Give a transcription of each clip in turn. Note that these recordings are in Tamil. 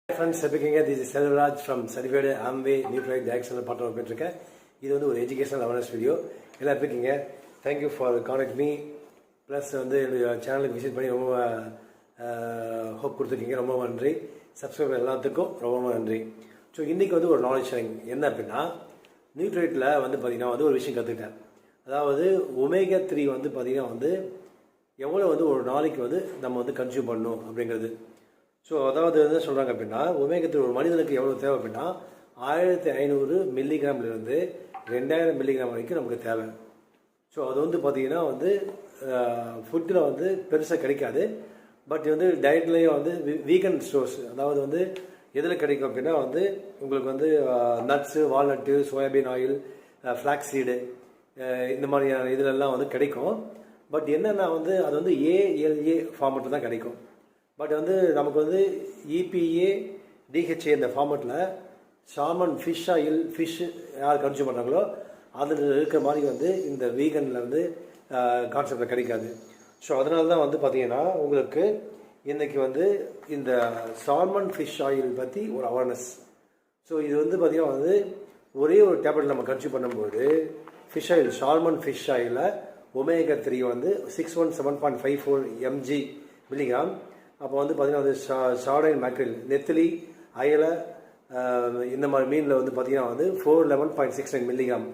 Friends, this is Selvaraj from Certified Amway Nutrient Directional Partner Petrika. This is an educational awareness video. Thank you for contacting me. Plus, your channel visit pani hope கொடுத்துக்கீங்க ரொம்ப நன்றி. Subscribe எல்லாத்துக்கும் ரொம்ப நன்றி. So இன்னைக்கு ஒரு knowledge sharing என்ன அப்படினா நியூட்ரைட்ல பாத்தீங்கன்னா ஒரு விஷயம் கத்துக்கிட்டேன். அதாவது ஒமேகா 3 பாத்தீங்கன்னா எவ்வளவு ஒரு நாளைக்கு நம்ம கன்சியூம் பண்ணனும் அப்படிங்கிறது. ஸோ அதாவது என்ன சொல்கிறாங்க அப்படின்னா ஒமேகா ஒரு மனிதனுக்கு எவ்வளோ தேவை அப்படின்னா 1500 மில்லிகிராம்லேருந்து 2000 மில்லிகிராம் வரைக்கும் நமக்கு தேவை. ஸோ அது பார்த்திங்கன்னா ஃபுட்டில் பெருசாக கிடைக்காது. பட் டயட்லேயும் வீகன் ஸ்டோர்ஸ் அதாவது எதில் கிடைக்கும் அப்படின்னா உங்களுக்கு nuts, walnut, soybean oil, flax seed இந்த மாதிரியான இதிலெல்லாம் கிடைக்கும். பட் என்னென்னா அது ஏஎல்ஏ ஃபார்மெட்டில் தான் கிடைக்கும். பட் நமக்கு EPA DHA இந்த ஃபார்மெட்டில் சால்மன் ஃபிஷ் ஆயில் யார் கன்சியூம் பண்ணுறாங்களோ அதில் இருக்கிற மாதிரி இந்த வீகனில் கான்செப்டில் கிடைக்காது. ஸோ அதனால தான் பார்த்தீங்கன்னா உங்களுக்கு இன்றைக்கி இந்த சால்மன் ஃபிஷ் ஆயில் பற்றி ஒரு அவேர்னஸ். ஸோ இது பார்த்திங்கன்னா ஒரே ஒரு டேப்லெட் நம்ம கன்சியூம் பண்ணும்போது ஃபிஷ் ஆயில் சால்மன் ஃபிஷ் ஆயிலில் ஒமேகா 3 617.54 mg மில்லிகிராம். அப்போ பார்த்தீங்கன்னா சார்டைன் மேக்ரில், நெத்திலி, அயலை இந்த மாதிரி மீனில் பார்த்தீங்கன்னா 411.69 மில்லிகிராம்.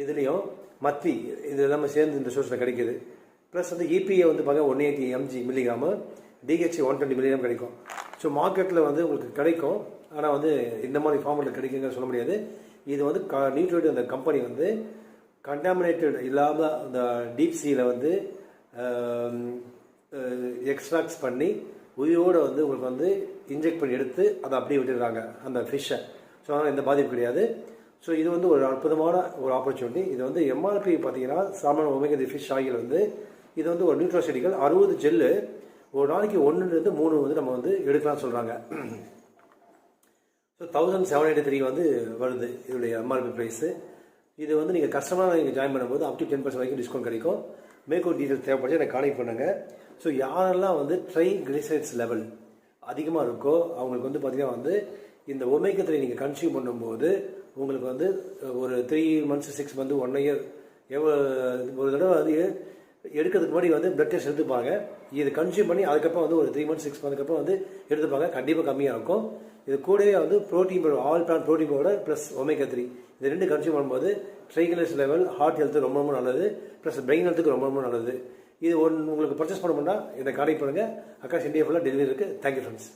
இதுலேயும் மத்தி இது எல்லாமே சேர்ந்து இந்த சோர்ஸில் கிடைக்கிது. ப்ளஸ் EPA பார்த்தீங்கன்னா 180 mg மில்லிகிராமு, DHA 120 மில்லிகிராம் கிடைக்கும். ஸோ மார்க்கெட்டில் உங்களுக்கு கிடைக்கும். ஆனால் இந்த மாதிரி ஃபார்மெட்டில் கிடைக்குங்க சொல்ல முடியாது. இது நியூட்ரைட் அந்த கம்பெனி கண்டாமினேட்டட் இல்லாமல் அந்த டீப் சீயில் எக்ஸ்ட்ராக்ட்ஸ் பண்ணி உயிரோடு உங்களுக்கு இன்ஜெக்ட் பண்ணி எடுத்து அதை அப்படியே விட்டுடுறாங்க அந்த ஃபிஷ்ஷை. ஸோ அதனால் எந்த பாதிப்பு கிடையாது. ஸோ இது ஒரு அற்புதமான ஒரு ஆப்பர்ச்சுனிட்டி. இது MRP பார்த்தீங்கன்னா சால்மன் ஒமேகா 3 ஃபிஷ் ஆயில் இது ஒரு நியூட்ராசிட்டிக்கல் 60 ஜெல்லு ஒரு நாளைக்கு 1லேருந்து 3 நம்ம எடுக்கலாம்னு சொல்கிறாங்க. ஸோ 1783 வருது இதோடைய MRP ப்ரைஸு. இது நீங்கள் கஸ்டமராக நீங்கள் ஜாயின் பண்ணும்போது அப் டு 10% வரைக்கும் டிஸ்கவுண்ட் கிடைக்கும். மேக்கோட் டீட்டெயில்ஸ் தேவைப்படுச்சு எனக்கு கான்டெக்ட் பண்ணுங்கள். ஸோ யாரெல்லாம் ட்ரைகிளிசரைட்ஸ் லெவல் அதிகமாக இருக்கோ அவங்களுக்கு பார்த்தீங்கன்னா இந்த ஒமேகா 3 நீங்கள் கன்சியூம் பண்ணும்போது உங்களுக்கு ஒரு 3 months 6 months 1 year ஒரு தடவை எடுக்கிறதுக்கு முன்னாடி பிளட் டெஸ்ட் எடுத்துப்பாங்க. இது கன்சியூம் பண்ணி அதுக்கப்புறம் ஒரு 3 months 6 months அப்புறம் எடுத்துப்பாங்க. கண்டிப்பாக கம்மியாக இருக்கும். இது கூடவே protein powder, all plan protein powder plus omega 3 இது 2 கன்சியூம் பண்ணும்போது ட்ரைகிளிசரைட்ஸ் லெவல், ஹார்ட் ஹெல்த்து ரொம்ப நல்லது. ப்ளஸ் பிரெயின் ஹெல்த்துக்கு ரொம்ப நல்லது. இது உங்களுக்கு பர்ச்சேஸ் பண்ண முடியும்னா இதை கான்டெக்ட் பண்ணுங்கள். அக்காஸ் இந்தியா ஃபுல்லாக டெலிவரி இருக்குது. Thank you friends.